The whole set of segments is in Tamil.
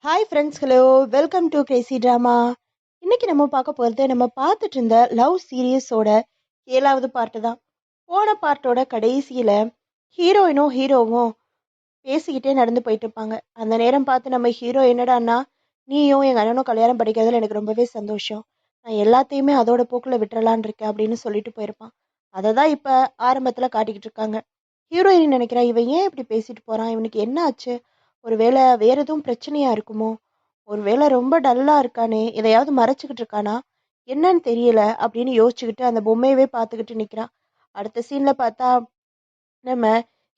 Hi friends, hello, welcome to Crazy drama. இன்னைக்கு நம்ம பார்க்க போகிறது நம்ம பார்த்துட்டு இருந்த லவ் சீரியஸோட 7வது பார்ட்டு தான். போன பார்ட்டோட கடைசியில் ஹீரோவும் பேசிக்கிட்டே நடந்து போயிட்டு இருப்பாங்க. அந்த நேரம் பார்த்து நம்ம ஹீரோ என்னடான்னா, நீயும் எங்கள் அண்ணனும் கல்யாணம் படிக்கிறதுல எனக்கு ரொம்பவே சந்தோஷம், நான் எல்லாத்தையுமே அதோட போக்கில் விட்டுறலான் இருக்கேன் அப்படின்னு சொல்லிட்டு போயிருப்பான். அதை தான் இப்போ ஆரம்பத்தில் காட்டிக்கிட்டு இருக்காங்க. ஹீரோயின் நினைக்கிறா, இவன் ஏன் இப்படி பேசிட்டு போகிறான், இவனுக்கு என்ன ஆச்சு, ஒருவேளை வேற எதுவும் பிரச்சனையா இருக்குமோ, ஒருவேளை ரொம்ப டல்லா இருக்கானே, எதையாவது மறைச்சிக்கிட்டு இருக்கானா, என்னன்னு தெரியல அப்படின்னு யோசிச்சுக்கிட்டு அந்த பொம்மையவே பார்த்துக்கிட்டு நிற்கிறான். அடுத்த சீன்ல பார்த்தா நம்ம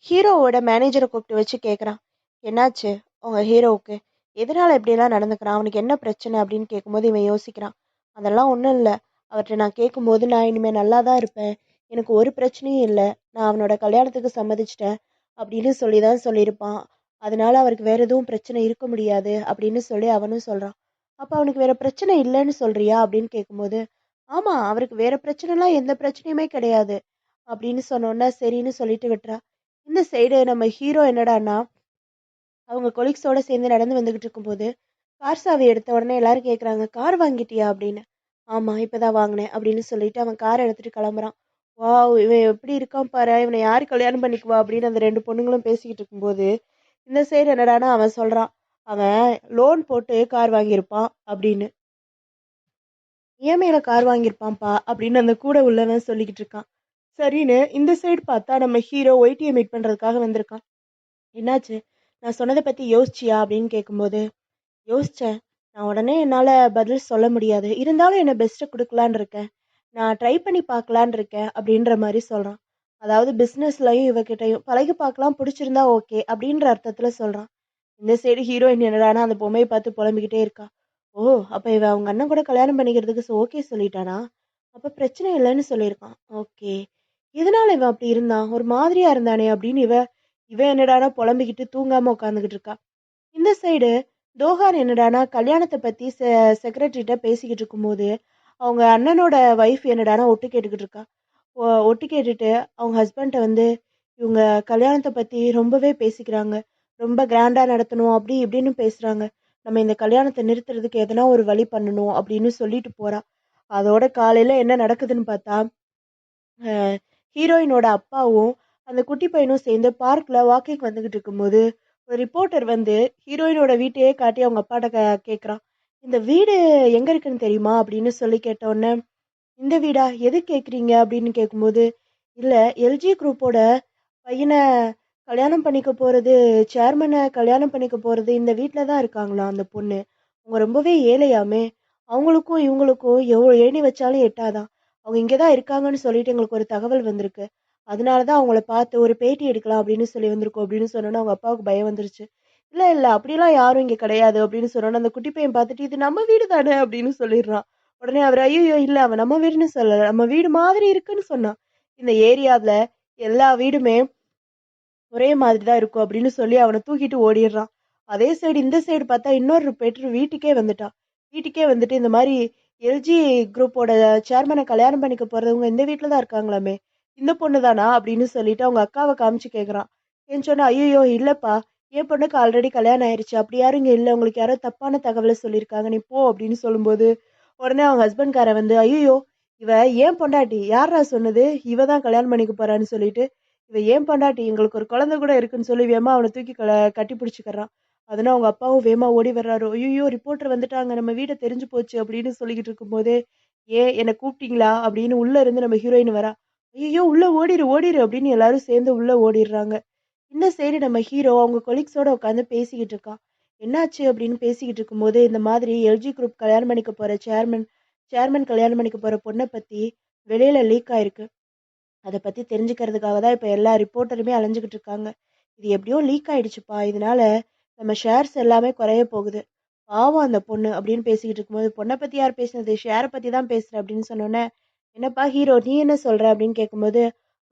ஹீரோவோட மேனேஜரை கூப்பிட்டு வச்சு கேட்குறான், என்னாச்சு உங்க ஹீரோவுக்கு, எதனால இப்படியெல்லாம் நடந்துக்கிறான், அவனுக்கு என்ன பிரச்சனை அப்படின்னு கேட்கும்போது இவன் யோசிக்கிறான். அதெல்லாம் ஒன்றும் இல்லை, அவர்கிட்ட நான் கேட்கும்போது நான் இனிமேல் நல்லா தான் இருப்பேன், எனக்கு ஒரு பிரச்சனையும் இல்லை, நான் அவனோட கல்யாணத்துக்கு சம்மதிச்சிட்டேன் அப்படின்னு சொல்லி தான் சொல்லியிருப்பான், அதனால அவருக்கு வேற எதுவும் பிரச்சனை இருக்க முடியாது அப்படின்னு சொல்லி அவனும் சொல்கிறான். அப்போ அவனுக்கு வேற பிரச்சனை இல்லைன்னு சொல்றியா அப்படின்னு கேட்கும்போது, ஆமாம் அவருக்கு வேற பிரச்சனைலாம் எந்த பிரச்சனையுமே கிடையாது அப்படின்னு சொன்னோன்னா சரின்னு சொல்லிட்டு விட்டுறா. இந்த சைடு நம்ம ஹீரோ என்னடான்னா, அவங்க கொலீக்ஸோட சேர்ந்து நடந்து வந்துகிட்டு இருக்கும்போது கார் சாவி எடுத்த உடனே எல்லாரும் கேட்குறாங்க, கார் வாங்கிட்டியா அப்படின்னு. ஆமாம் இப்போதான் வாங்கினேன் அப்படின்னு சொல்லிட்டு அவன் காரை எடுத்துட்டு கிளம்புறான். வாவ், இவன் எப்படி இருக்கான் பாரு, இவனை யார் கல்யாணம் பண்ணிக்குவா அப்படின்னு அந்த ரெண்டு பொண்ணுங்களும் பேசிக்கிட்டு இருக்கும்போது இந்த சைடு என்னடான்னா அவன் சொல்கிறான், அவன் லோன் போட்டு கார் வாங்கியிருப்பான் அப்படின்னு, இஎம்ஐல கார் வாங்கியிருப்பான்ப்பா அப்படின்னு அந்த கூட உள்ளவன் சொல்லிக்கிட்டு இருக்கான். சரின்னு இந்த சைடு பார்த்தா நம்ம ஹீரோ ஒய்டியை மீட் பண்ணுறதுக்காக வந்திருக்கான். என்னாச்சு, நான் சொன்னதை பற்றி யோசிச்சியா அப்படின்னு கேட்கும்போது, யோசித்தேன், நான் உடனே என்னால் பதில் சொல்ல முடியாது, இருந்தாலும் என்னை பெஸ்ட்டை கொடுக்கலான்னு இருக்கேன், நான் ட்ரை பண்ணி பார்க்கலான்னு இருக்கேன் அப்படின்ற மாதிரி சொல்கிறான். அதாவது பிஸ்னஸ்லையும் இவகிட்டையும் பழகி பார்க்கலாம், பிடிச்சிருந்தா ஓகே அப்படின்ற அர்த்தத்தில் சொல்கிறான். இந்த சைடு ஹீரோயின் என்னடானா அந்த பொம்மையை பார்த்து புலம்பிக்கிட்டே இருக்கா. ஓ, அப்போ இவன் அவங்க அண்ணன் கூட கல்யாணம் பண்ணிக்கிறதுக்கு ஓகே சொல்லிட்டானா, அப்போ பிரச்சனை இல்லைன்னு சொல்லியிருக்கான். ஓகே, எதனால இவன் அப்படி இருந்தான், ஒரு மாதிரியா இருந்தானே அப்படின்னு இவன் என்னடானா புலம்பிக்கிட்டு தூங்காம உட்காந்துக்கிட்டு இருக்கா. இந்த சைடு தோஹான் என்னடானா கல்யாணத்தை பற்றி செக்ரட்டரிட்ட பேசிக்கிட்டு இருக்கும்போது அவங்க அண்ணனோட ஒய்ஃப் என்னடானா ஒட்டு கேட்டுக்கிட்டு இருக்கா. ஒட்டு கேட்டுட்டு அவங்க ஹஸ்பண்ட்டை வந்து, இவங்க கல்யாணத்தை பற்றி ரொம்பவே பேசிக்கிறாங்க, ரொம்ப கிராண்டாக நடத்தணும் அப்படி இப்படின்னு பேசுகிறாங்க, நம்ம இந்த கல்யாணத்தை நிறுத்துறதுக்கு எதனா ஒரு வழி பண்ணணும் அப்படின்னு சொல்லிட்டு போகிறா. அதோட காலையில் என்ன நடக்குதுன்னு பார்த்தா, ஹீரோயினோட அப்பாவும் அந்த குட்டி பையனும் சேர்ந்து பார்க்கில் வாக்கிங் வந்துக்கிட்டு இருக்கும்போது ஒரு ரிப்போர்ட்டர் வந்து ஹீரோயினோட வீட்டையே காட்டி அவங்க அப்பாட்ட கேட்குறான், இந்த வீடு எங்கே இருக்குன்னு தெரியுமா அப்படின்னு சொல்லி கேட்டோடனே, இந்த வீடா, எது கேட்குறீங்க அப்படின்னு கேட்கும்போது, இல்லை எல்ஜி குரூப்போட பையனை கல்யாணம் பண்ணிக்க போகிறது, சேர்மனை கல்யாணம் பண்ணிக்க போகிறது இந்த வீட்டில் தான் இருக்காங்களா அந்த பொண்ணு, அவங்க ரொம்பவே ஏழையாமே, அவங்களுக்கும் இவங்களுக்கும் எவ்வளோ ஏணி வச்சாலும் எட்டாதான், அவங்க இங்கே தான் இருக்காங்கன்னு சொல்லிட்டு எங்களுக்கு ஒரு தகவல் வந்திருக்கு, அதனால தான் அவங்கள பார்த்து ஒரு பேட்டி எடுக்கலாம் அப்படின்னு சொல்லி வந்திருக்கோம் அப்படின்னு சொன்னோன்னே அவங்க அப்பாவுக்கு பயம் வந்துருச்சு. இல்லை இல்லை அப்படிலாம் யாரும் இங்கே கிடையாது அப்படின்னு சொன்னோன்னே அந்த குட்டி பையன் பார்த்துட்டு, இது நம்ம வீடு தானே அப்படின்னு சொல்லிடுறான். உடனே அவர், ஐயோ இல்ல அவன் நம்ம வீடுன்னு சொல்லல, நம்ம வீடு மாதிரி இருக்குன்னு சொன்னான், இந்த ஏரியாவில் எல்லா வீடுமே ஒரே மாதிரி தான் இருக்கும் அப்படின்னு சொல்லி அவனை தூக்கிட்டு ஓடிடுறான். அதே சைடு இந்த சைடு பார்த்தா இன்னொரு பெட்ரு வீட்டுக்கே வந்துட்டான். வீட்டுக்கே வந்துட்டு இந்த மாதிரி எல்ஜி குரூப்போட சேர்மனை கல்யாணம் பண்ணிக்க போறவங்க இந்த வீட்டில் தான் இருக்காங்களாமே, இந்த பொண்ணு தானா அப்படின்னு சொல்லிட்டு அவங்க அக்காவை காமிச்சு கேட்குறான். ஏன்னு சொன்னா, ஐயோ இல்லப்பா, என் பொண்ணுக்கு ஆல்ரெடி கல்யாணம் ஆயிடுச்சு, அப்படி யாரும் இங்கே இல்லை, உங்களுக்கு யாரோ தப்பான தகவலை சொல்லியிருக்காங்க, நீ போ அப்படின்னு சொல்லும்போது உடனே அவங்க ஹஸ்பண்ட்காரன் வந்து, ஐயோ இவ ஏன் பொண்டாட்டி, யாரா சொன்னது இவ தான் கல்யாணம் பண்ணிக்க போறான்னு சொல்லிட்டு, இவ ஏன் பொண்டாட்டி, எங்களுக்கு ஒரு குழந்தை கூட இருக்குன்னு சொல்லி வேமா அவனை தூக்கி கட்டி பிடிச்சிக்கிறான். அதனால அவங்க அப்பாவும் வேமா ஓடி வர்றாரு. ஐயோ ரிப்போர்ட்டர் வந்துட்டாங்க, நம்ம வீடை தெரிஞ்சு போச்சு அப்படின்னு சொல்லிக்கிட்டு இருக்கும்போதே, ஏன் என்னை கூப்பிட்டீங்களா அப்படின்னு உள்ள இருந்து நம்ம ஹீரோயின் வரா. ஐயோ உள்ள ஓடிரு ஓடிரு அப்படின்னு எல்லாரும் சேர்ந்து உள்ள ஓடிடுறாங்க. இந்த சைடு நம்ம ஹீரோ அவங்க கொலீக்ஸோட உட்காந்து பேசிக்கிட்டு இருக்கான். என்னாச்சு அப்படின்னு பேசிக்கிட்டு இருக்கும்போது, இந்த மாதிரி எல்ஜி குரூப் கல்யாணம் பண்ணிக்க போற சேர்மன் கல்யாணம் பண்ணிக்க போற பொண்ணை பத்தி வெளியில லீக் ஆயிருக்கு, அதை பத்தி தெரிஞ்சுக்கிறதுக்காக தான் இப்ப எல்லா ரிப்போர்ட்டருமே அலைஞ்சுக்கிட்டு இருக்காங்க. இது எப்படியோ லீக் ஆயிடுச்சுப்பா, இதனால நம்ம ஷேர்ஸ் எல்லாமே குறைய போகுது, பாவம் அந்த பொண்ணு அப்படின்னு பேசிக்கிட்டு இருக்கும்போது, பொண்ணை பத்தி யார் பேசுனது, ஷேரை பத்தி தான் பேசுறேன் அப்படின்னு சொன்னோன்னே, என்னப்பா ஹீரோ நீ என்ன சொல்ற அப்படின்னு கேட்கும்போது,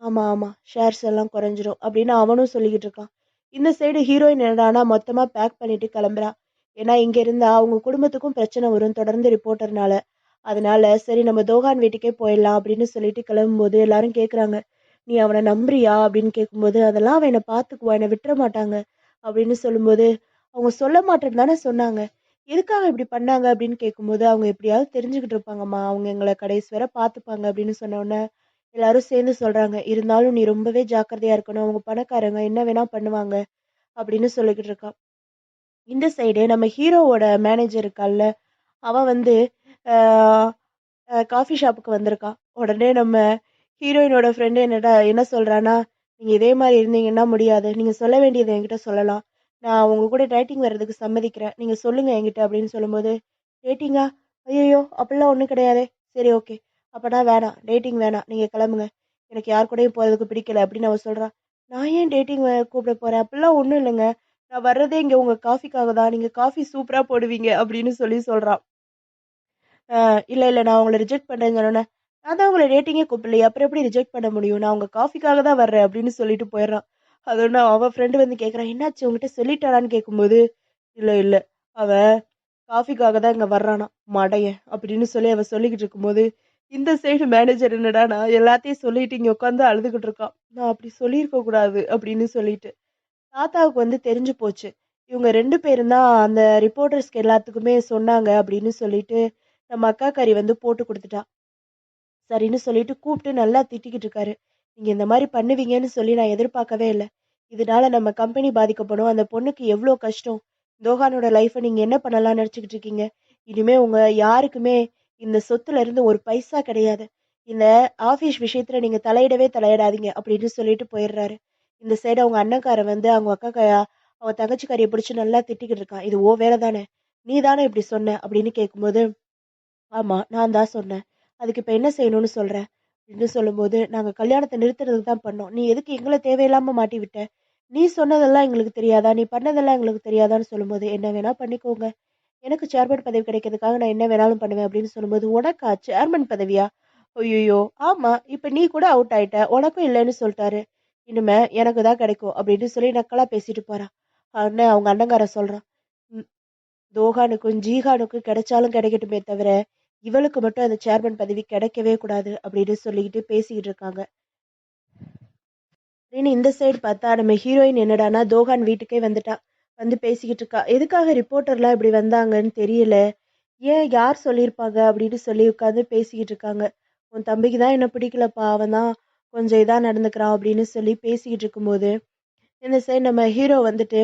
ஆமா ஆமா ஷேர்ஸ் எல்லாம் குறைஞ்சிரும் அப்படின்னு அவனும் சொல்லிக்கிட்டு இருக்கான். இந்த சைடு ஹீரோயின் என்னடானா மொத்தமா பேக் பண்ணிட்டு கிளம்புறா. ஏன்னா இங்க இருந்தா அவங்க குடும்பத்துக்கும் பிரச்சனை வரும் தொடர்ந்து ரிப்போர்ட்டர்னால. அதனால சரி நம்ம தோகான் வீட்டுக்கே போயிடலாம் அப்படின்னு சொல்லிட்டு கிளம்பும்போது எல்லாரும் கேட்குறாங்க, நீ அவனை நம்புறியா அப்படின்னு கேட்கும்போது, அதெல்லாம் அவன் என்னை பார்த்துக்குவா, என்னை விட்டுற மாட்டாங்க அப்படின்னு சொல்லும்போது, அவங்க சொல்ல மாட்டேன்னு தானே சொன்னாங்க. எதுக்காக இப்படி பண்ணாங்க அப்படின்னு கேட்கும்போது, அவங்க எப்படியாவது தெரிஞ்சுக்கிட்டு இருப்பாங்கம்மா. அவங்க எங்கள கடைசி வரை பார்த்துப்பாங்க அப்படின்னு சொன்ன உடனே, எல்லாரும் சேர்ந்து சொல்றாங்க. இருந்தாலும் நீ ரொம்பவே ஜாக்கிரதையா இருக்கணும். அவங்க பணக்காரங்க என்ன வேணா பண்ணுவாங்க அப்படின்னு சொல்லிக்கிட்டு இருக்கான். இந்த சைடு நம்ம ஹீரோவோட மேனேஜர் இருக்கால்ல, அவன் வந்து ஆ காஃபி ஷாப்புக்கு வந்திருக்கான். உடனே நம்ம ஹீரோயினோட ஃப்ரெண்டு என்ன சொல்றான்னா, "நீங்க இதே மாரி இருந்தீங்கன்னா முடியாது. நீங்க சொல்ல வேண்டியத என்கிட்ட சொல்லலாம். நான் உங்க கூட டேட்டிங் வர்றதுக்கு சம்மதிக்கிறேன். நீங்க சொல்லுங்க என்கிட்ட" அப்படின்னு சொல்லும்போது, "டேட்டிங்கா? ஐயய்யோ! அப்படிலாம் ஒண்ணும் கிடையாதே. சரி ஓகே. அப்பனா வேணாம். டேட்டிங் வேணாம். நீங்க கிளம்புங்க. எனக்கு யார் கூடயும் போறதுக்கு பிடிக்கல" அப்படின்னு அவ சொல்றா. "நான் ஏன் டேட்டிங் கூப்பிட போறேன்? அப்படிலாம் ஒண்ணும் இல்லைங்க. நான் வர்றதே இங்க உங்க காஃபிக்காக தான். நீங்க காஃபி சூப்பரா போடுவீங்க" அப்படின்னு சொல்றான். அ இல்ல, இல்ல நான் உங்கள ரிஜெக்ட் பண்றேன்னு சொன்னோனே, நான் தான் உங்கள டேட்டிங்கே கூப்பிடலையே. அப்புறம் எப்படி ரிஜெக்ட் பண்ண முடியும்? நான் உங்க காஃபிக்காக தான் வர்றேன் அப்படின்னு சொல்லிட்டு போயிடுறான். அதோட அவ ஃப்ரெண்ட் வந்து கேட்குறா, என்னாச்சு உன்கிட்ட சொல்லிட்டாளான்னு கேட்கும்போது, இல்ல, இல்ல. அவ காஃபிக்காக தான் இங்க வர்றானாம். மடையன் அப்படின்னு சொல்லி அவ சொல்லிக்கிட்டு இருக்கும்போது, இந்த சைடு மேனேஜர் என்னடான்னா, எல்லாத்தையும் சொல்லிட்டு இங்க உட்காந்து அழுதுகிட்டு இருக்கான். நான் அப்படி சொல்லியிருக்க கூடாது அப்படின்னு சொல்லிட்டு. தாத்தாவுக்கு வந்து தெரிஞ்சு போச்சு. இவங்க 2 பேரும் தான் அந்த ரிப்போர்ட்டர்ஸ்க்கு எல்லாத்துக்குமே சொன்னாங்க அப்படின்னு சொல்லிட்டு, நம்ம அக்காக்காரி வந்து போட்டு குடுத்துட்டா. சரின்னு சொல்லிட்டு கூப்பிட்டு நல்லா திட்டிக்கிட்டு இருக்காரு. நீங்க இந்த மாரி பண்ணுவீங்கன்னு சொல்லி நான் எதிர்பார்க்கவே இல்ல. இதனால நம்ம கம்பெனி பாதிக்கப்படும். அந்த பொண்ணுக்கு எவ்ளோ கஷ்டம். தோஹானோட லைஃப நீங்க என்ன பண்ணலாம்னு நெனச்சுக்கிட்டு இருக்கீங்க? இனிமே உங்க யாருக்குமே இந்த சொத்துல இருந்து ஒரு பைசா கிடையாது. இந்த ஆஃபீஸ் விஷயத்துல நீங்க தலையிடாதீங்க அப்படின்னு சொல்லிட்டு போயிடுறாரு. இந்த சைடு அவங்க அண்ணன்காரன் வந்து அவங்க அவ தங்கச்சிக்காரிய பிடிச்சு நல்லா திட்டிக்கிட்டு இருக்கான். இது உன் வேல தானே! நீ தானே இப்படி சொன்ன அப்படின்னு கேட்கும்போது ஆமா. நான் தான் சொன்னேன். அதுக்கு இப்ப என்ன செய்யணும்னு சொல்ற? அப்படின்னு சொல்லும்போது, நாங்க கல்யாணத்த நிறுத்துறதுக்கு தான் பண்ணோம். நீ எதுக்கு எங்கள தேவையில்லாம மாட்டி விட்ட? நீ சொன்னதெல்லாம் எங்களுக்கு தெரியாதா? நீ பண்ணதெல்லாம் எங்களுக்கு தெரியாதான்னு சொல்லும்போது, என்ன வேணா பண்ணிக்கோங்க. எனக்கு சேர்மன் பதவி கிடைக்கிறதுக்காக நான் என்ன வேணாலும் பண்ணுவேன் அப்படின்னு சொல்லும்போது, உனக்கா சேர்மன் பதவியா? ஐய்யய்யோ! ஆமா. இப்ப நீ கூட அவுட் ஆயிட்ட. உனக்கும் இல்லன்னு சொல்ட்டாரு. இனிமே எனக்கு தான் கிடைக்கும் அப்படின்னு சொல்லி நக்கலா பேசிட்டு போறா. உடனே அவங்க அண்ணங்காரன் சொல்றான். ம். தோஹானுக்கும், ஜீஹானுக்கும் கிடைச்சாலும் கிடைக்கட்டுமே தவிர, இவளுக்கு மட்டும் அந்த சேர்மன் பதவி கிடைக்கவே கூடாது அப்படின்னு சொல்லிக்கிட்டு பேசிக்கிட்டு இருக்காங்க. அப்படின்னு இந்த சைடு பார்த்தா நம்ம ஹீரோயின் என்னடான்னா தோஹான் வீட்டுக்கே வந்துட்டா. வந்து பேசிக்கிட்டு இருக்கா. எதுக்காக ரிப்போர்ட்டர்லாம் இப்படி வந்தாங்கன்னு தெரியல. ஏன் யார் சொல்லியிருப்பாங்க அப்படின்னு சொல்லி உட்காந்து பேசிக்கிட்டு இருக்காங்க. உன் தம்பிக்கு தான் என்ன பிடிக்கலப்பா. அவன் தான் கொஞ்சம் இதா நடந்துக்கிறான் அப்படின்னு சொல்லி பேசிக்கிட்டு இருக்கும்போது, இந்த சைடு நம்ம ஹீரோ வந்துட்டு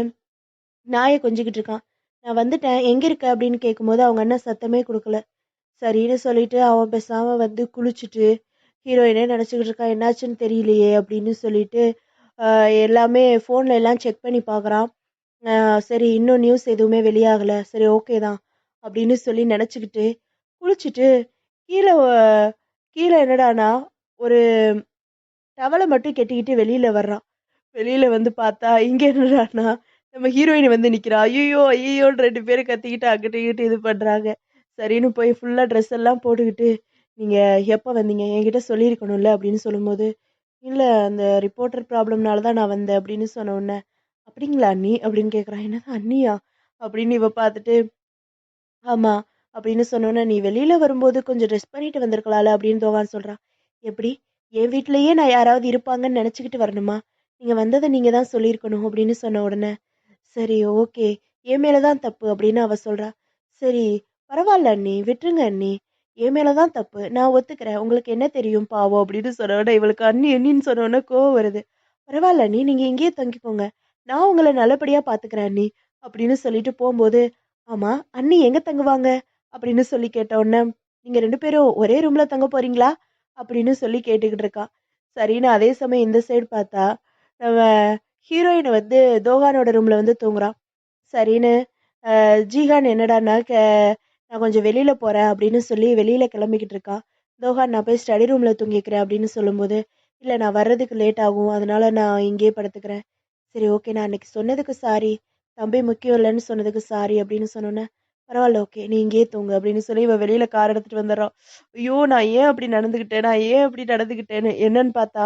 நாய கொஞ்சிக்கிட்டு இருக்கான். நான் வந்துட்டேன். எங்க இருக்க அப்படின்னு கேட்கும்போது அவங்க அண்ணன் சத்தமே குடுக்கல. சரின்னு சொல்லிட்டு அவன் பேசாம வந்து குளிச்சுட்டு, ஹீரோயினே நெனச்சுக்கிட்டு இருக்கான். என்னாச்சுன்னு தெரியலையே! அப்படின்னு சொல்லிட்டு, எல்லாமே ஃபோன்ல எல்லாம் செக் பண்ணி பார்க்குறான். அ சரி இன்னும் நியூஸ் எதுவுமே வெளியாகல. சரி ஓகே தான். அப்படின்னு சொல்லி நெனச்சுக்கிட்டு, குளிச்சுட்டு கீழ கீழ என்னடான்னா, ஒரு டவல மட்டும் கட்டிக்கிட்டு வெளியில வர்றான். வெளியில வந்து பார்த்தா, இங்க என்னடான்னா, நம்ம ஹீரோயின் வந்து நிக்கிறா. ஐய்யயோ! ஐய்யயோன்னு 2 பேரும் கத்திக்கிட்டு அங்கிட்டு, இங்கிட்டு இது பண்றாங்க. சரின்னு போய் ஃபுல்லா ட்ரெஸ் எல்லாம் போட்டுக்கிட்டு, "நீங்க எப்ப வந்தீங்க? என்கிட்ட சொல்லியிருக்கணும்ல" அப்படின்னு சொல்லும்போது, "இல்ல அந்த ரிப்போர்ட்டர் ப்ராப்ளம்னால தான் நான் வந்தேன்" அப்படின்னு சொன்ன உடனே, "அப்படிங்களா அண்ணி?" அப்படின்னு கேட்குறான். "என்னது அண்ணியா?" அப்படின்னு இவ பார்த்துட்டு, "ஆமா" அப்படின்னு சொன்னோனே, "நீ வெளியில வரும்போது கொஞ்சம் ட்ரெஸ் பண்ணிட்டு வந்திருக்கலாம்ல" அப்படின்னு தோவான் சொல்றான். "எப்படி? என் வீட்லயே நான் யாராவது இருப்பாங்கன்னு நெனச்சுக்கிட்டு வரணுமா? நீங்க வந்தத நீங்க தான் சொல்லியிருக்கணும்" அப்படின்னு சொன்ன உடனே, சரி, ஓகே. என் மேல தான் தப்பு அப்படின்னு அவ சொல்றா. சரி, பரவால்ல அண்ணி. விட்டுருங்க அண்ணி. என் மேல தான் தப்பு. நான் ஒத்துக்கிறேன். உங்களுக்கு என்ன தெரியும் பாவம் அப்படின்னு சொன்ன உடனே இவளுக்கு அண்ணி அண்ணின்னு சொன்ன உடனே கோவம் வருது. பரவால்ல அண்ணி. நீங்க இங்கேயே தங்கிக்கோங்க. நான் உங்கள நல்லபடியா பாத்துக்கிறேன் அண்ணி. அப்படின்னு சொல்லிட்டு போம்போது, ஆமா, அண்ணி எங்க தங்குவாங்க? அப்படின்னு சொல்லி கேட்ட உடனே, நீங்க 2 பேரும் ஒரே ரூம்ல தங்க போறீங்களா? அப்படின்னு சொல்லி கேட்டுக்கிட்டு இருக்கா. சரின்னு அதே சமயம் இந்த சைடு பார்த்தா, நம்ம ஹீரோயின் வந்து தோஹானோட ரூம்ல வந்து தூங்குறா. சரின்னு ஜீஹான் என்னடான்னா, நான் கொஞ்சம் வெளியில போறேன் அப்படின்னு சொல்லி வெளியில கிளம்பிக்கிட்டு இருக்கான். தோஹான் நான் போய் ஸ்டடி ரூம்ல தூங்கிக்கிறேன் அப்படின்னு சொல்லும்போது, இல்ல நான் வர்றதுக்கு லேட் ஆகும். அதனால நான் இங்கேயே படுத்துக்கிறேன். சரி ஓகே நான் அன்னைக்கு சொன்னதுக்கு சாரி. தம்பி முக்கியம் இல்லன்னு சொன்னதுக்கு சாரி அப்படின்னு சொன்னோனே, பரவால்ல ஓகே. நீ இங்கேயே தூங்கு அப்படின்னு சொல்லி இவ வெளியில கார் எடுத்துட்டு வந்துடுறான். ஐயோ! நான் ஏன் அப்படி நடந்துக்கிட்டேன்? நான் ஏன் அப்படி நடந்துக்கிட்டேன்னு என்னன்னு பார்த்தா,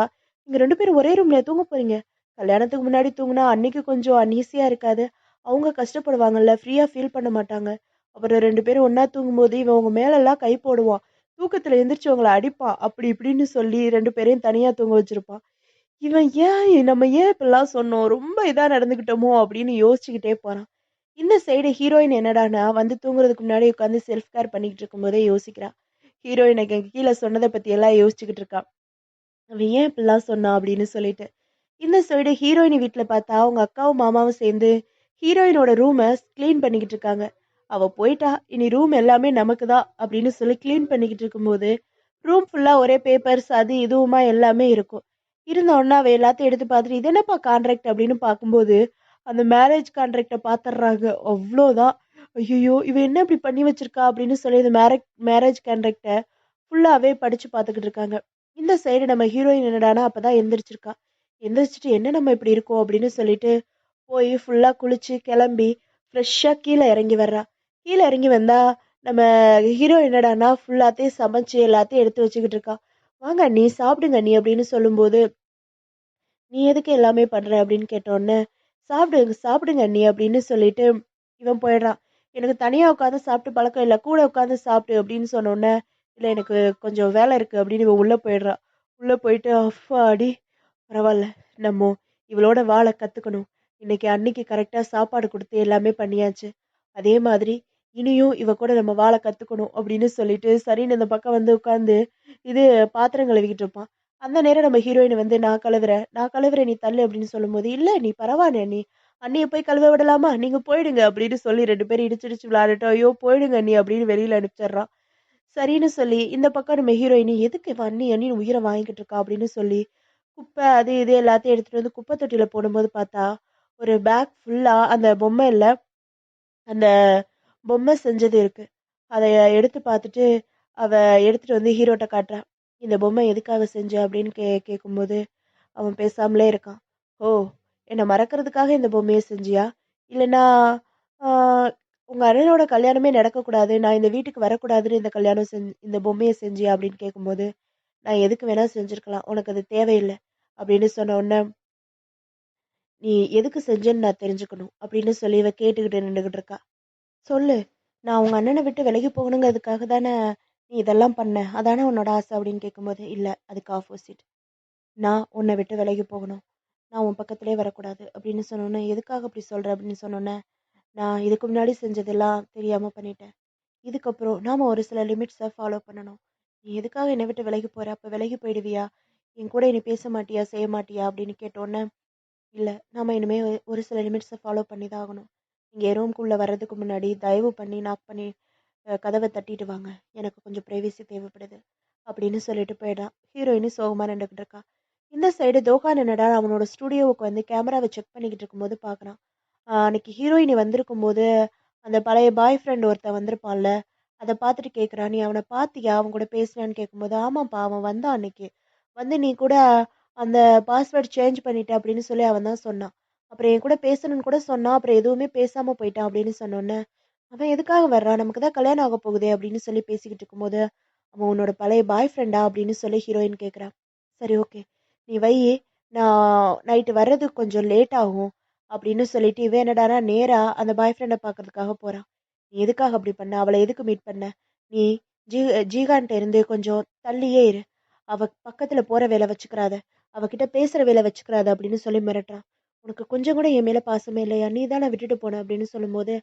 நீங்க 2 பேரும் ஒரே ரூம்லயா தூங்க போறீங்க? கல்யாணத்துக்கு முன்னாடி தூங்குனா அன்னைக்கு கொஞ்சம் அன்ஈஸியா இருக்காது. அவங்க கஷ்டப்படுவாங்கல்ல. ஃப்ரீயா ஃபீல் பண்ண மாட்டாங்க. அப்புறம் 2 பேரும் ஒண்ணா தூங்கும்போது, இவன் உங்க மேலலாம் கை போடுவான். தூக்கத்துல எந்திரிச்சு உங்கள அடிப்பான். அப்படி இப்படின்னு சொல்லி 2 பேரையும் தனியா தூங்க வச்சிருப்பான். இவன் நம்ம ஏன் இப்படிலாம் சொன்னோம்? ரொம்ப இதா நடந்துக்கிட்டோமோ? அப்படின்னு யோசிச்சுக்கிட்டே போறான். இந்த சைடு ஹீரோயின் என்னடான்னா வந்து தூங்குறதுக்கு முன்னாடி உட்காந்து செல்ஃப் கேர் பண்ணிக்கிட்டு இருக்கும்போதே யோசிக்கிறா. ஹீரோயினுக்கு கீழே சொன்னதை பத்தி எல்லாம் யோசிச்சுக்கிட்டு இருக்கா. அவன் ஏன் இப்படிலாம் சொன்னான் அப்படின்னு சொல்லிட்டு. இந்த சைடு ஹீரோயினி வீட்ல பார்த்தா அவங்க அக்காவும் மாமாவும் சேர்ந்து ஹீரோயினோட ரூமை க்ளீன் பண்ணிக்கிட்டு இருக்காங்க. அவ போயிட்டா, இனி ரூம் எல்லாமே நமக்கு தான் அப்படின்னு சொல்லி க்ளீன் பண்ணிக்கிட்டு இருக்கும்போது ரூம் ஃபுல்லா ஒரே பேப்பர்ஸ் அது இதுவுமா எல்லாமே இருக்கும். இருந்த உடனே அவ எல்லாத்தையும் எடுத்து பார்த்துட்டு இது என்னப்பா கான்ட்ராக்ட் அப்படின்னு பார்க்கும்போது அந்த மேரேஜ் கான்ட்ராக்டை பார்த்துடுறாங்க. அவ்வளோதான். ஐயோ இவ என்ன இப்படி பண்ணி வச்சிருக்கா அப்படின்னு சொல்லி இந்த மேரேஜ் கான்ட்ராக்டை ஃபுல்லாவே படிச்சு பார்த்துக்கிட்டு இருக்காங்க. இந்த சைடு நம்ம ஹீரோயின் என்னடானா அப்பதான் எந்திரிச்சிருக்கா. எந்திரிச்சிட்டு என்ன நம்ம இப்படி இருக்கோம் அப்படின்னு சொல்லிட்டு போய் ஃபுல்லா குளிச்சு கிளம்பி ஃப்ரெஷ்ஷா கீழே இறங்கி வர்றா. கீழே இறங்கி வந்தா நம்ம ஹீரோ என்னடானா ஃபுல்லாத்தையும் சமைச்சு எல்லாத்தையும் எடுத்து வச்சுக்கிட்டு இருக்கா. வாங்க நீ சாப்பிடுங்க நீ அப்படின்னு சொல்லும்போது நீ எதுக்கு எல்லாமே பண்ற அப்படின்னு கேட்டோடனே சாப்பிடுங்க சாப்பிடுங்க நீ அப்படின்னு சொல்லிட்டு இவன் போயிடுறான். எனக்கு தனியா உட்காந்து சாப்பிட்டு பழக்கம் இல்லை, கூட உட்காந்து சாப்பிட்டு அப்படின்னு சொன்னோடனே இல்லை எனக்கு கொஞ்சம் வேலை இருக்கு அப்படின்னு இவன் உள்ள போயிடுறான். உள்ள போயிட்டு அடி பரவாயில்ல, நம்ம இவளோட வாழ கத்துக்கணும். இன்னைக்கு அன்னைக்கு கரெக்டா சாப்பாடு கொடுத்து எல்லாமே பண்ணியாச்சு. அதே மாதிரி இனியும் இவ கூட நம்ம வாழ கத்துக்கணும் அப்படின்னு சொல்லிட்டு சரின்னு இந்த பக்கம் வந்து உட்காந்து இது பாத்திரம் கழுவிக்கிட்டு இருப்பான். அந்த நேரம் நம்ம ஹீரோயின் வந்து நான் கழுவுறேன் நீ தள்ளு அப்படின்னு சொல்லும்போது இல்ல நீ பரவாயில்ல நீ அண்ணியை போய் கழுவ விடலாமா நீங்க போயிடுங்க அப்படின்னு சொல்லி 2 பேரும் இடிச்சு விளையாடிட்டோம். ஐயோ போயிடுங்க நீ அப்படின்னு வெளியில அனுப்பிச்சிடுறான். சரின்னு சொல்லி இந்த பக்கம் நம்ம ஹீரோயினி எதுக்கு இவ அண்ணி அண்ணின்னு உயிரை வாங்கிட்டு இருக்கா அப்படின்னு சொல்லி குப்பை அது இது எல்லாத்தையும் எடுத்துட்டு வந்து குப்பை தொட்டியில போடும்போது பார்த்தா ஒரு பேக் ஃபுல்லா அந்த பொம்மை இல்ல, அந்த பொம்மை செஞ்சது இருக்கு. அதை எடுத்து பார்த்துட்டு அவ எடுத்துட்டு வந்து ஹீரோட்ட காட்டுறா. இந்த பொம்மை எதுக்காக செஞ்ச அப்படின்னு கேட்கும்போது அவன் பேசாமலே இருக்கான். ஓ, என்னை மறக்கிறதுக்காக இந்த பொம்மையை செஞ்சியா? இல்லைன்னா ஆஹ், உங்க அண்ணனோட கல்யாணமே நடக்கக்கூடாது, நான் இந்த வீட்டுக்கு வரக்கூடாதுன்னு இந்த கல்யாணம் இந்த பொம்மையை செஞ்சியா அப்படின்னு கேட்கும்போது நான் எதுக்கு வேணா செஞ்சிருக்கலாம், உனக்கு அது தேவையில்லை அப்படின்னு சொன்ன உடனே நீ எதுக்கு செஞ்சேன்னு நான் தெரிஞ்சுக்கணும் அப்படின்னு சொல்லி இவ கேட்டுக்கிட்டு நின்றுகிட்டு இருக்கா. சொல்லு, நான் உங்க அண்ணனை விட்டு விலகி போகணுங்கிறதுக்காக தானே நீ இதெல்லாம் பண்ண, அதானே உன்னோட ஆசை அப்படின்னு கேட்கும்போது இல்ல, அதுக்கு ஆப்போசிட், நான் உன்னை விட்டு விலகி போகணும், நான் உன் பக்கத்திலே வரக்கூடாது அப்படின்னு சொன்னோன்னே எதுக்காக அப்படி சொல்ற அப்படின்னு சொன்னோன்னே நான் இதுக்கு முன்னாடி செஞ்சதெல்லாம் தெரியாம பண்ணிட்டேன். இதுக்கப்புறம் நாம ஒரு சில லிமிட்ஸை ஃபாலோ பண்ணணும். நீ எதுக்காக என்னை விட்டு விலகி போற, அப்ப விலகி போயிடுவியா, என் கூட நீ பேச மாட்டியா செய்ய மாட்டியா அப்படின்னு கேட்டோன்னே இல்ல, நாம இனிமே ஒரு சில லிமிட்ஸை ஃபாலோ பண்ணி தான் ஆகணும். நீங்க என் ரூம்குள்ள வர்றதுக்கு முன்னாடி தயவு பண்ணி நாக் பண்ணி கதவை தட்டிட்டு வாங்க, எனக்கு கொஞ்சம் பிரைவசி தேவைப்படுது அப்படின்னு சொல்லிட்டு போயிடான். ஹீரோயினி சோகமா நின்றுகிட்டு இருக்கா. இந்த சைடு தோகான் என்னடா அவனோட ஸ்டுடியோவுக்கு வந்து கேமராவை செக் பண்ணிக்கிட்டு இருக்கும்போது பார்க்குறான். அன்னைக்கு ஹீரோயினி வந்திருக்கும் போது அந்த பழைய பாய் ஃப்ரெண்ட் ஒருத்தன் வந்திருப்பான்ல, அதை பார்த்துட்டு கேட்குறான், நீ அவனை பார்த்தியா, அவன் கூட பேசினான்னு கேட்கும்போது ஆமாப்பா அவன் வந்தான் அன்னைக்கு, வந்து நீ கூட அந்த பாஸ்வேர்ட் சேஞ்ச் பண்ணிட்ட அப்படின்னு சொல்லி அவன் தான் சொன்னான். அப்புறம் என் கூட பேசணும்னு கூட சொன்னான், அப்புறம் எதுவுமே பேசாம போயிட்டான் அப்படின்னு சொன்னோன்னே அவன் எதுக்காக வர்றான், நமக்கு தான் கல்யாணம் ஆக போகுதே அப்படின்னு சொல்லி பேசிக்கிட்டு இருக்கும்போது அவன் உன்னோட பழைய பாய் ஃப்ரெண்டா அப்படின்னு சொல்லி ஹீரோயின் கேட்குறா. சரி ஓகே, நீ வை, நான் நைட்டு வர்றதுக்கு கொஞ்சம் லேட் ஆகும் அப்படின்னு சொல்லிட்டு இவன் என்னடானா நேரா அந்த பாய் ஃப்ரெண்டை பார்க்கறதுக்காக போறான். நீ எதுக்காக அப்படி பண்ண, அவளை எதுக்கு மீட் பண்ண, நீ ஜீ ஜீகான்ட்ட இருந்து கொஞ்சம் தள்ளியே இரு, அவ பக்கத்துல போற வேலை வச்சுக்கிறாத, அவகிட்ட பேசுற வேலை வச்சுக்கிறாத அப்படின்னு சொல்லி மிரட்டுறான். உனக்கு கொஞ்சம் கூட என் மேல பாசமே இல்லையா, நீ தானே விட்டுட்டு போன அப்படின்னு சொல்லும்போது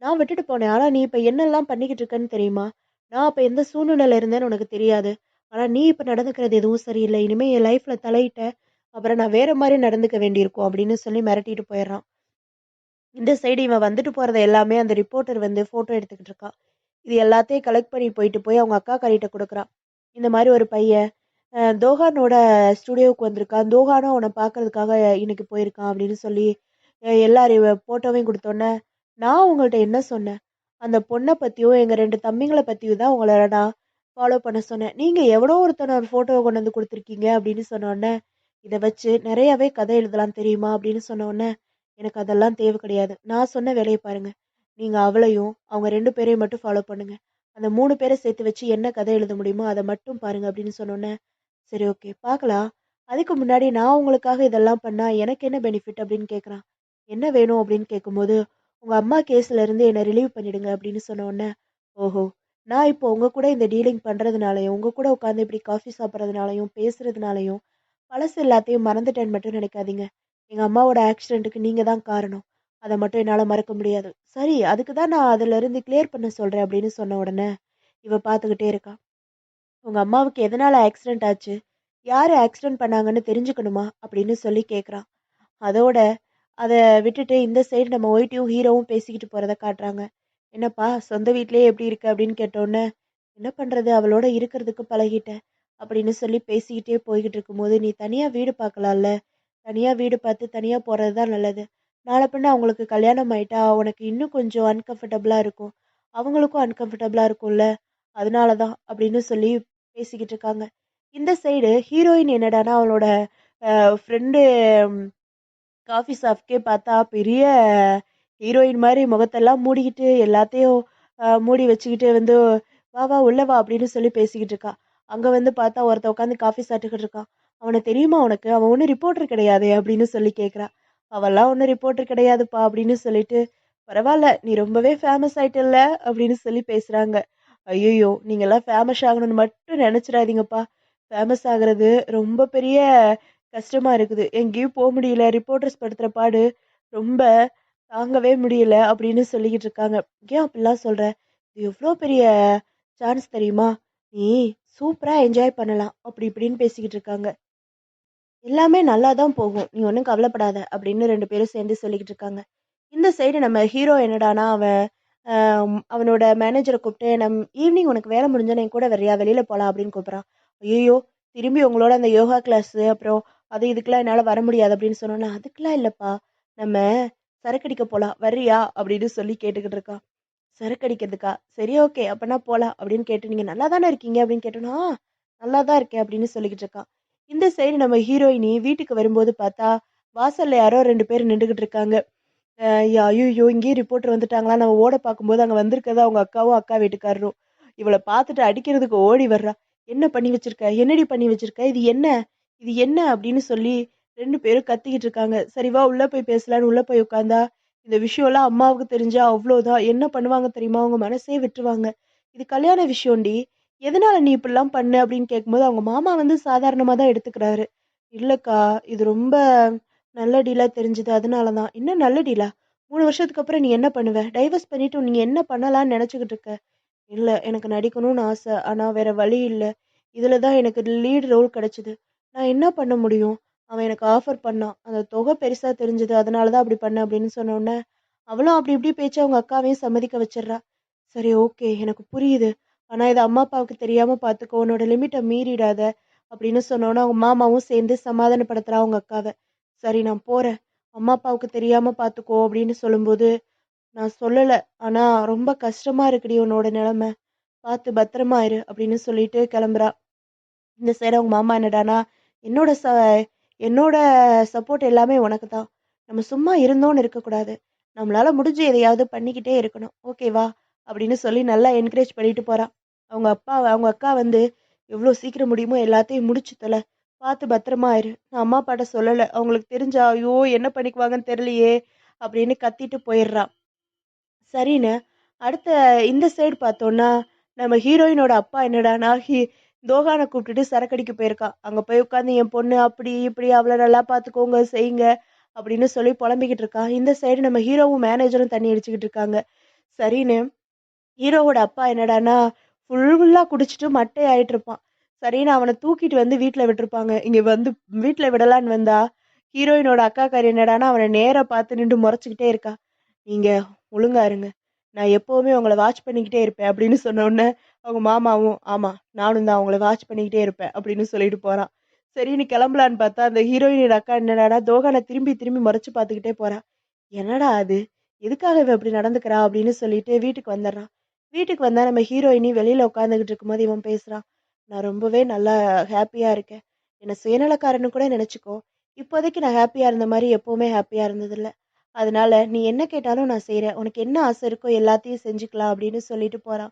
நான் விட்டுட்டு போனேன், ஆனா நீ இப்ப என்னெல்லாம் பண்ணிக்கிட்டு இருக்கன்னு தெரியுமா, நான் அப்ப எந்த சூழ்நிலையில இருந்தேன்னு உனக்கு தெரியாது, ஆனா நீ இப்ப நடந்துக்கிறது எதுவும் சரியில்லை, இனிமே என் லைஃப்ல தலையிட்ட அப்புறம் நான் வேற மாதிரி நடந்துக்க வேண்டியிருக்கும் அப்படின்னு சொல்லி மிரட்டிட்டு போயிடுறான். இந்த சைடு இவன் வந்துட்டு போறத எல்லாமே அந்த ரிப்போர்ட்டர் வந்து போட்டோ எடுத்துக்கிட்டு இருக்கான். இது எல்லாத்தையும் கலெக்ட் பண்ணி போயிட்டு போய் அவங்க அக்கா கறிட்ட கொடுக்குறான். இந்த மாதிரி ஒரு பையன் தோஹானோட ஸ்டுடியோவுக்கு வந்திருக்கான், தோஹானும் அவனை பார்க்கறதுக்காக இன்னைக்கு போயிருக்கான் அப்படின்னு சொல்லி எல்லாரும் போட்டோவையும் கொடுத்தோன்னே நான் உங்கள்கிட்ட என்ன சொன்னேன், அந்த பொண்ணை பத்தியும் எங்க 2 தம்பிங்களை பத்தியும் தான் உங்களை நான் ஃபாலோ பண்ண சொன்னேன், நீங்க எவ்வளோ ஒருத்தனை ஒரு போட்டோவை கொண்டு வந்து கொடுத்துருக்கீங்க அப்படின்னு சொன்னோடனே இதை வச்சு நிறையவே கதை எழுதலாம் தெரியுமா அப்படின்னு சொன்னோடனே எனக்கு அதெல்லாம் தேவை கிடையாது, நான் சொன்ன வேலையை பாருங்க, நீங்க அவளையும் அவங்க 2 பேரையும் மட்டும் ஃபாலோ பண்ணுங்க, அந்த 3 பேரை சேர்த்து வச்சு என்ன கதை எழுத முடியுமோ அதை மட்டும் பாருங்க அப்படின்னு சொன்னோன்னே சரி ஓகே பார்க்கலாம், அதுக்கு முன்னாடி நான் உங்களுக்காக இதெல்லாம் பண்ணா எனக்கு என்ன பெனிஃபிட் அப்படின்னு கேட்குறான். என்ன வேணும் அப்படின்னு கேட்கும்போது உங்க அம்மா கேஸ்ல இருந்து என்னை ரிலீவ் பண்ணிடுங்க அப்படின்னு சொன்ன உடனே ஓஹோ, நான் இப்போ உங்க கூட இந்த டீலிங் பண்றதுனாலையும் உங்க கூட உட்காந்து இப்படி காஃபி சாப்பிட்றதுனாலையும் பேசுறதுனாலையும் பழசு எல்லாத்தையும் மறந்துட்டேன்னு மட்டும் நினைக்காதீங்க, எங்க அம்மாவோட ஆக்சிடென்ட்டுக்கு நீங்க தான் காரணம், அதை மட்டும் என்னால மறக்க முடியாது. சரி, அதுக்கு தான் நான் அதுல இருந்து கிளியர் பண்ண சொல்றேன் அப்படின்னு சொன்ன உடனே இவ பார்த்துக்கிட்டே இருக்கா. உங்க அம்மாவுக்கு எதனால ஆக்சிடென்ட் ஆச்சு? யாரு ஆக்சிடென்ட் பண்ணாங்கன்னு தெரிஞ்சுக்கணுமா? அப்படின்னு சொல்லி கேட்குறான். அதோட அத விட்டுட்டு இந்த சைடு நம்ம ஒயிட்டியும் ஹீரோவும் பேசிக்கிட்டு போறத காட்டுறாங்க. "என்னப்பா சொந்த வீட்லயே எப்படி இருக்க?" அப்படின்னு கேட்டோனே, "என்ன பண்றது? அவளோட இருக்கிறதுக்கு பழகிட்டேன்." அப்படின்னு சொல்லி பேசிக்கிட்டே போய்கிட்டு இருக்கும்போது, "நீ தனியா வீடு பார்க்கலாம்ல? தனியா வீடு பார்த்து தனியா போறது தான் நல்லது. நாள பின்ன அவங்களுக்கு கல்யாணம் ஆயிட்டா, உனக்கு இன்னும் கொஞ்சம் அன்கம்ஃபர்டபுளா இருக்கும். அவங்களுக்கும் அன்கம்ஃபர்டபுளா இருக்கும்ல. அதனால தான்." அப்படின்னு சொல்லி பேசிக்கிட்டு இருக்காங்க. இந்த சைடு ஹீரோயின் என்னடான்னா, அவளோட ஃப்ரெண்டு காஃபி ஷாப்க்கே பார்த்தா பெரிய ஹீரோயின் மாரி முகத்தெல்லாம் மூடிக்கிட்டு எல்லாத்தையும் மூடி வச்சுக்கிட்டு வந்து, "வா வா உள்ள வா" அப்படின்னு சொல்லி பேசிக்கிட்டு இருக்கா. அங்க வந்து பார்த்தா ஒருத்தன் உட்காந்து காஃபி சாப்பிட்டுக்கிட்டு இருக்கான். "அவன தெரியுமா உனக்கு? அவன் ஒண்ணும் ரிப்போர்ட்டர் கிடையாதே" அப்படின்னு சொல்லி கேட்குறா. "அவன்லாம் ஒண்ணும் ரிப்போர்ட்டர் கிடையாதுப்பா" அப்படின்னு சொல்லிட்டு, "பரவால்ல நீ ரொம்பவே ஃபேமஸ் ஆயிட்டல்ல" அப்படின்னு சொல்லி பேசுறாங்க. ஐயய்யோ! நீங்கலாம் ஃபேமஸ் ஆகணும்னு மட்டும் நெனச்சிராதீங்கப்பா. ஃபேமஸ் ஆகுறது ரொம்ப பெரிய கஷ்டமா இருக்குது. எங்கேயும் முடியல. ரிப்போர்ட்டர்ஸ் படுத்துற பாடு ரொம்ப தாங்கவே முடியல அப்படின்னு சொல்லிக்கிட்டு இருக்காங்க. ஏன் அப்படிலாம் சொல்ற? இது எவ்ளோ பெரிய சான்ஸ் தெரியுமா? நீ சூப்பரா என்ஜாய் பண்ணலாம். அப்படி இப்படின்னு பேசிக்கிட்டு இருக்காங்க. எல்லாமே நல்லா தான் போகும். நீ ஒண்ணும் கவலைப்படாத அப்படின்னு 2 பேரும் சேர்ந்து சொல்லிக்கிட்டு இருக்காங்க. இந்த சைடு நம்ம ஹீரோ என்னடான்னா, அவன் அவனோட மேனேஜர கூப்பிட்டு, ஈவினிங் உனக்கு வேலை முடிஞ்சோனே என் கூட வர்றியா? வெளியில போலாம்" அப்படின்னு கூப்பிடுறான். ஐய்யயோ! திரும்பி உங்களோட அந்த யோகா கிளாஸு, அப்புறம் அது இதுக்கெல்லாம் என்னால வர முடியாது அப்படின்னு சொன்னோனே, "அதுக்கெல்லாம் இல்லப்பா. நம்ம சரக்கடிக்க போலாம். வர்றியா?" அப்படின்னு சொல்லி கேட்டுக்கிட்டு இருக்கான். "சரக்கு அடிக்கிறதுக்கா? சரி ஓகே. அப்பன்னா போலாம்." அப்படின்னு கேட்டு, "நீங்க நல்லா தானே இருக்கீங்க?" அப்படின்னு கேட்டோன்னா, நல்லா தான் இருக்கேன்." அப்படின்னு சொல்லிக்கிட்டு இருக்கான். இந்த சைடு நம்ம ஹீரோயினி வீட்டுக்கு வரும்போது பார்த்தா, வாசல்ல யாரோ 2 பேர் நின்டுகிட்டு இருக்காங்க. ஐய்யய்யோ! இங்கேயும் ரிப்போர்ட்டர் வந்துட்டாங்களா? நம்ம ஓட பார்க்கும்போது அங்க வந்திருக்கது அவங்க அக்காவும், அக்கா வீட்டுக்காரரும். இவள பார்த்துட்டு அடிக்கிறதுக்கு ஓடி வர்றா. "என்ன பண்ணி வச்சிருக்க? என்னடி பண்ணி வச்சிருக்க? இது என்ன? இது என்ன?" அப்படின்னு சொல்லி 2 பேரும் கத்திக்கிட்டு இருக்காங்க. சரி வா உள்ள போய் பேசலான்னு உள்ள போய் உட்கார்ந்தா, இந்த விஷயம்லாம் அம்மாவுக்கு தெரிஞ்சா அவ்ளோதான். என்ன பண்ணுவாங்க தெரியுமா? அவங்க மனசே விட்டுருவாங்க. "இது கல்யாண விஷயம்டி. எதனால நீ இப்படிலாம் பண்ண?" அப்படின்னு கேட்கும்போது, அவங்க மாமா வந்து சாதாரணமா தான் எடுத்துக்கிறாரு. "இல்லக்கா, இது ரொம்ப நல்ல டீலா தெரிஞ்சது. அதனால தான்." "என்ன நல்ல டீலா? 3 வருஷத்துக்கு அப்புறம் நீ என்ன பண்ணுவ? டைவர்ஸ் பண்ணிட்டு நீ என்ன பண்ணலான்னு நெனச்சுக்கிட்டு இருக்க?" "இல்ல, எனக்கு நடிக்கணும்னு ஆசை. ஆனா வேற வழி இல்ல. இதுல தான் எனக்கு லீட் ரோல் கிடைச்சது. நான் என்ன பண்ண முடியும்?" அவன் எனக்கு ஆஃபர் பண்ணான். அந்த தொகை பெருசா தெரிஞ்சது. அதனால தான் அப்படி பண்ணேன் அப்படின்னு சொன்னோனே, அவளும் அப்படி இப்படி பேச்சு அவங்க அக்காவையும் சம்மதிக்க வச்சுர்றா. "சரி ஓகே. எனக்கு புரியுது. ஆனா இத அம்மா, அப்பாவுக்கு தெரியாம பார்த்துக்கோ. உன்னோட லிமிட்ட மீறிடாத." அப்படின்னு சொன்னோனே, அவங்க மாமாவும் சேர்ந்து சமாதானப்படுத்துறா அவங்க அக்காவ. "சரி நான் போறேன். அம்மா, அப்பாவுக்கு தெரியாம பார்த்துக்கோ." அப்படின்னு சொல்லும்போது, "நான் சொல்லல. ஆனா ரொம்ப கஷ்டமா இருக்குடி உன்னோட நிலைமை. பார்த்து பத்திரமா இரு." அப்படின்னு சொல்லிட்டு கிளம்புறா. இந்த சைடு அவங்க மாமா என்னடான்னா, "என்னோட என்னோட சப்போர்ட் எல்லாமே உனக்கு தான். நம்ம சும்மா இருந்தோம்னு இருக்கக்கூடாது. நம்மளால முடிஞ்சு எதையாவது பண்ணிக்கிட்டே இருக்கணும். ஓகேவா?" அப்படின்னு சொல்லி நல்லா என்கரேஜ் பண்ணிட்டு போறா. அவங்க அக்கா வந்து, "எவ்வளோ சீக்கிரம் முடியுமோ எல்லாத்தையும் முடிச்சு தொல. பார்த்து பத்திரமா இரு. நான் அம்மா அப்பாட்ட சொல்லல. அவங்களுக்கு தெரிஞ்சா, ஐயோ! என்ன பண்ணிக்குவாங்கன்னு தெரியலையே!" அப்படின்னு கத்திட்டு போயிடுறா. சரின்னு, அடுத்த இந்த சைடு பார்த்தோம்னா, நம்ம ஹீரோயினோட அப்பா என்னடான்னா, தோகான கூப்பிட்டுட்டு சரக்கடிக்க போயிருக்கான். அங்க போய் உட்காந்து என் பொண்ணு அப்படி, இப்படி அவள நல்லா பார்த்துக்கோங்க, செய்யுங்க அப்படின்னு சொல்லி புலம்பிக்கிட்டு இருக்கான். இந்த சைடு நம்ம ஹீரோவும் மேனேஜரும் தண்ணி அடிச்சுக்கிட்டு இருக்காங்க. சரின்னு, ஹீரோவோட அப்பா என்னடான்னா, ஃபுல்லா குடிச்சிட்டு மட்டை ஆயிட்டு இருப்பான். சரின்னு அவன தூக்கிட்டு வந்து வீட்ல விட்டுருப்பாங்க. இங்க வந்து வீட்ல விடலான்னு வந்தா, ஹீரோயினோட அக்காக்காரி என்னடான்னா, அவன நேரா பார்த்து நின்று முறைச்சுக்கிட்டே இருக்கா. "நீங்க ஒழுங்கா இருங்க. நான் எப்பவுமே உங்கள வாட்ச் பண்ணிக்கிட்டே இருப்பேன்." அப்படின்னு சொன்னோனே, அவங்க மாமாவும், "ஆமா, நானும் தான் உங்கள வாட்ச் பண்ணிக்கிட்டே இருப்பேன்." அப்படின்னு சொல்லிட்டு போறான். சரின்னு கிளம்பலான்னு பார்த்தா, அந்த ஹீரோயினோட அக்கா என்னடான்னா, தோகான திரும்பி திரும்பி முறைச்சு பார்த்துக்கிட்டே போறா. "என்னடா அது? எதுக்காக இவ இப்படி நடந்துக்கிறா?" அப்படின்னு சொல்லிட்டு வீட்டுக்கு வந்துடுறான். வீட்டுக்கு வந்தா நம்ம ஹீரோயினி வெளியில உட்காந்துக்கிட்டு இருக்கும்போது இவன் பேசுறான். "நான் ரொம்பவே நல்லா ஹேப்பியா இருக்கேன். என்ன சுயநலக்காரன்னு கூட நினைச்சுக்கோ. இப்போதைக்கு நான் ஹேப்பியா இருந்த மாரி எப்பவுமே ஹேப்பியா இருந்ததில்ல. அதனால நீ என்ன கேட்டாலும் நான் செய்றேன். உனக்கு என்ன ஆசை இருக்கோ எல்லாத்தையும் செஞ்சுக்கலாம்." அப்படின்னு சொல்லிட்டு போறான்.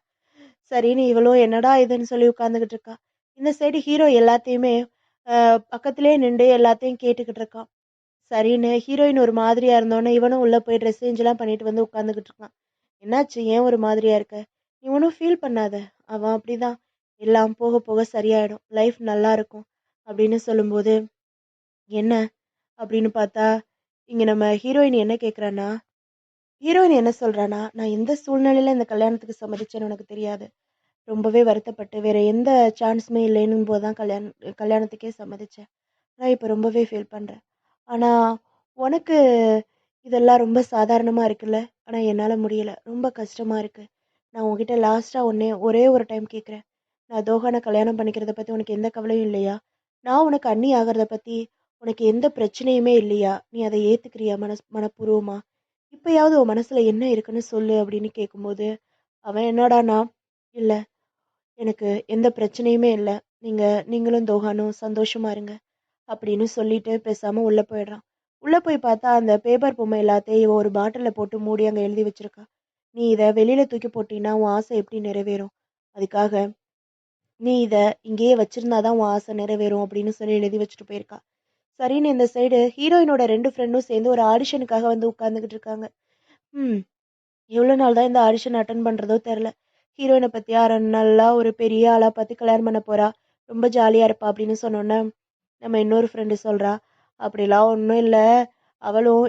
சரின்னு இவளும் என்னடா இதுன்னு சொல்லி உட்காந்துக்கிட்டு இருக்கா. இந்த சைடு ஹீரோ எல்லாத்தையுமே பக்கத்திலேயே நிண்டு எல்லாத்தையும் கேட்டுக்கிட்டு இருக்கான். சரின்னு ஹீரோயின் ஒரு மாதிரியா இருந்தோனே, இவனும் உள்ள போய் ட்ரெஸ் சேஞ்ச்லாம் பண்ணிட்டு வந்து உட்காந்துக்கிட்டு இருக்கான். "என்னாச்சு? ஏன் ஒரு மாதிரியா இருக்க? நீ ஒன்னும் ஃபீல் பண்ணாத. அவன் அப்படிதான். எல்லாம் போக போக சரியாயிடும். லைஃப் நல்லா இருக்கும்." அப்படின்னு சொல்லும்போது, "என்ன?" அப்படின்னு பார்த்தா, இங்க நம்ம ஹீரோயின் என்ன கேட்குறான்னா, ஹீரோயின் என்ன சொல்றான்னா, நான் எந்த சூழ்நிலையில இந்த கல்யாணத்துக்கு சம்மதிச்சேன்னு உனக்கு தெரியாது. ரொம்பவே வருத்தப்பட்டு வேற எந்த சான்ஸுமே இல்லைன்னும் போது தான் கல்யாணத்துக்கே சம்மதிச்சேன். நான் இப்ப ரொம்பவே ஃபீல் பண்றேன். ஆனா, உனக்கு இதெல்லாம் ரொம்ப சாதாரணமா இருக்குல்ல. ஆனா என்னால முடியல. ரொம்ப கஷ்டமா இருக்கு. நான் உன்கிட்ட லாஸ்ட்டா ஒரே ஒரு டைம் கேட்கிறேன். நான் தோஹான கல்யாணம் பண்ணிக்கிறத பத்தி உனக்கு எந்த கவலையும் இல்லையா? நான் உனக்கு அண்ணி ஆகுறத பத்தி உனக்கு எந்த பிரச்சனையுமே இல்லையா? நீ அதை ஏத்துக்கிறியா மனப்பூர்வமா? இப்பயாவது உன் மனசுல என்ன இருக்குன்னு சொல்லு அப்படின்னு கேட்கும்போது, அவன் என்னடான்னா, இல்ல எனக்கு எந்த பிரச்சனையுமே இல்ல. நீங்களும் தோஹானும் சந்தோஷமா இருங்க. அப்படின்னு சொல்லிட்டு பேசாம உள்ள போயிடுறான். உள்ள போய் பார்த்தா அந்த பேப்பர் பொம்மை எல்லாத்தையும் இவ ஒரு பாட்டில்ல போட்டு மூடி அங்க எழுதி வச்சிருக்கா. நீ இத வெளியில தூக்கி போட்டீன்னா உன் ஆசை எப்படி நிறைவேறும்? அதுக்காக நீ இத இங்கேயே வச்சிருந்தா தான் உன் ஆசை நிறைவேறும் அப்படின்னு சொல்லி எழுதி வச்சுட்டு போயிருக்கா. சரின்னு இந்த சைடு ஹீரோயினோட 2 ஃப்ரெண்டும் சேர்ந்து ஒரு ஆடிஷனுக்காக வந்து உட்கார்ந்துகிட்டு இருக்காங்க. ம். எவ்வளோ நாள் தான் இந்த ஆடிஷன் அட்டெண்ட் பண்றதோ தெரியல. ஹீரோயின பத்தியா நல்லா ஒரு பெரிய ஆளா பார்த்து கல்யாணம் பண்ண போறா. ரொம்ப ஜாலியா இருப்பா அப்படின்னு சொன்னோன்னே, நம்ம இன்னொரு ஃப்ரெண்டு சொல்றா, அப்படிலாம் ஒண்ணும் இல்ல. அவளும்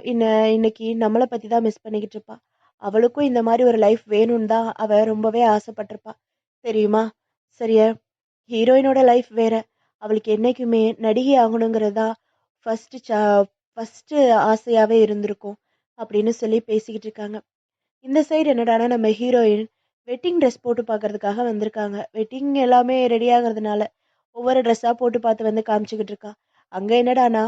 இன்னைக்கு நம்மள பத்தி தான் மிஸ் பண்ணிக்கிட்டு இருப்பா. அவளுக்கும் இந்த மாரி ஒரு லைஃப் வேணும்னு தான் அவ ரொம்பவே ஆசைப்பட்டிருப்பா. தெரியுமா? சரியா? ஹீரோயினோட லைஃப் வேற. அவளுக்கு என்னைக்குமே நடிகை ஆகணுங்கிறது தான் ஃபர்ஸ்ட் சா ஃபர்ஸ்ட் ஆசையாவே இருந்திருக்கும். அப்படின்னு சொல்லி பேசிக்கிட்டு இருக்காங்க. இந்த சைடு என்னடான்னா நம்ம ஹீரோயின் வெட்டிங் ட்ரெஸ் போட்டு பார்க்கறதுக்காக வந்திருக்காங்க. வெட்டிங் எல்லாமே ரெடி ஆகுறதுனால ஒவ்வொரு ட்ரெஸ்ஸா போட்டு பார்த்து வந்து காமிச்சுக்கிட்டு இருக்கா. அங்க என்னடான்னா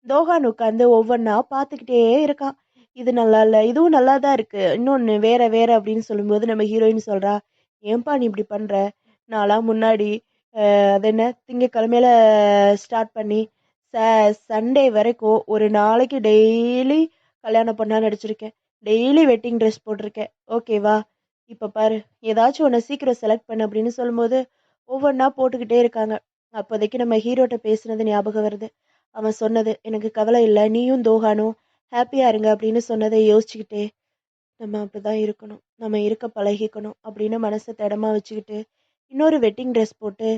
தோஹான் உட்காந்து ஒவ்வொன்றா பார்த்துக்கிட்டே இருக்கான். இது நல்லா இல்ல, இதுவும் நல்லா தான் இருக்கு. இன்னொன்னு வேற வேற அப்படின்னு சொல்லும்போது நம்ம ஹீரோயின் சொல்றா, ஏன்பா நீ இப்படி பண்ற? நான்லாம் முன்னாடி அது என்ன திங்கக்கிழமையில ஸ்டார்ட் பண்ணி ச சண்டே வரைக்கும் ஒரு நாளைக்கு டெய்லி கல்யாண பொண்ணா நடிச்சிருக்கேன். டெய்லி வெட்டிங் ட்ரெஸ் போட்டிருக்கேன். ஓகேவா? இப்ப பாரு, ஏதாச்சும் ஒண்ண சீக்கிரம் செலக்ட் பண்ணு அப்படின்னு சொல்லும்போது, ஒவ்வொன்னா போட்டுக்கிட்டே இருக்காங்க. அப்போதைக்கு நம்ம ஹீரோட்ட பேசுனது ஞாபகம் வருது. அவன் சொன்னது, "எனக்கு கவலை இல்ல. நீயும் தோஹானும் ஹேப்பியா இருங்க" அப்படின்னு சொன்னதை யோசிச்சுக்கிட்டே, நம்ம அப்படிதான் இருக்கணும். நம்ம இருக்க பழகிக்கணும் அப்படின்னு மனச திடமா வச்சுக்கிட்டு, இன்னொரு வெட்டிங் ட்ரெஸ் போட்டு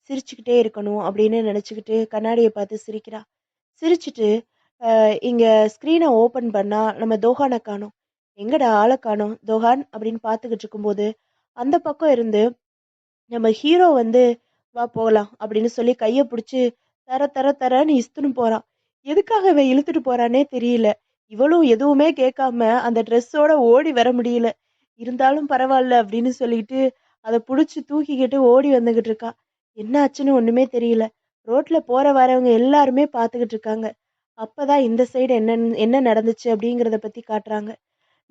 சிரிச்சுக்கிட்டே இருக்கணும் அப்படின்னு நினைச்சுக்கிட்டு கண்ணாடிய பார்த்து சிரிக்கிறா. சிரிச்சுட்டு, இங்க ஸ்க்ரீனை ஓப்பன் பண்ணா நம்ம தோஹானை காணோம். எங்கடா ஆளை காணோம் தோஹான் அப்படின்னு பார்த்துக்கிட்டு இருக்கும்போது அந்த பக்கம் இருந்து நம்ம ஹீரோ வந்து வா போகலாம் அப்படின்னு சொல்லி கையை பிடிச்சி தர தர தரன்னு இஸ்துன்னு போறான். எதுக்காக இவன் இழுத்துட்டு போறானே தெரியல. இவளும் எதுவுமே கேட்காம அந்த ட்ரெஸ்ஸோட ஓடி வர முடியல. இருந்தாலும் பரவாயில்ல அப்படின்னு சொல்லிட்டு அதை புடிச்சு தூக்கிக்கிட்டு ஓடி வந்துகிட்டு இருக்கா. என்ன ஆச்சுன்னு ஒண்ணுமே தெரியல. ரோட்ல போற வரவங்க எல்லாருமே பார்த்துக்கிட்டு இருக்காங்க. அப்பதான் இந்த சைடு என்ன நடந்துச்சு அப்படிங்கிறத பத்தி காட்டுறாங்க.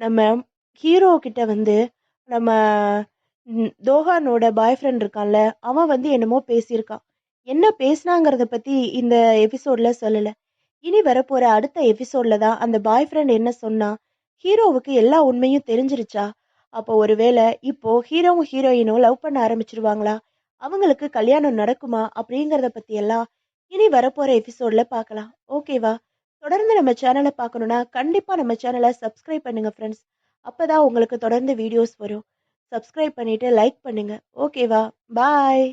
நம்ம ஹீரோ கிட்ட வந்து நம்ம தோஹானோட பாய் ஃப்ரெண்ட் இருக்கான்ல, அவன் வந்து என்னமோ பேசியிருக்கான். என்ன பேசினாங்கிறத பத்தி இந்த எபிசோட்ல சொல்லல. இனி வரப்போற அடுத்த எபிசோட்ல தான் அந்த பாய் ஃப்ரெண்ட் என்ன சொன்னா, ஹீரோவுக்கு எல்லா உண்மையும் தெரிஞ்சிருச்சா? அப்போ ஒருவேளை இப்போ ஹீரோவும் ஹீரோயினும் லவ் பண்ண ஆரம்பிச்சிருவாங்களா? அவங்களுக்கு கல்யாணம் நடக்குமா? அப்படிங்கிறத பத்தி எல்லாம் இனி வரப்போற எபிசோட்ல பார்க்கலாம். ஓகேவா? தொடர்ந்து நம்ம சேனலை பார்க்கணும்னா கண்டிப்பா நம்ம சேனலை சப்ஸ்கிரைப் பண்ணுங்க ஃப்ரெண்ட்ஸ். அப்பதான் உங்களுக்கு தொடர்ந்து வீடியோஸ் வரும். சப்ஸ்கிரைப் பண்ணிட்டு லைக் பண்ணுங்க. ஓகேவா? பாய்.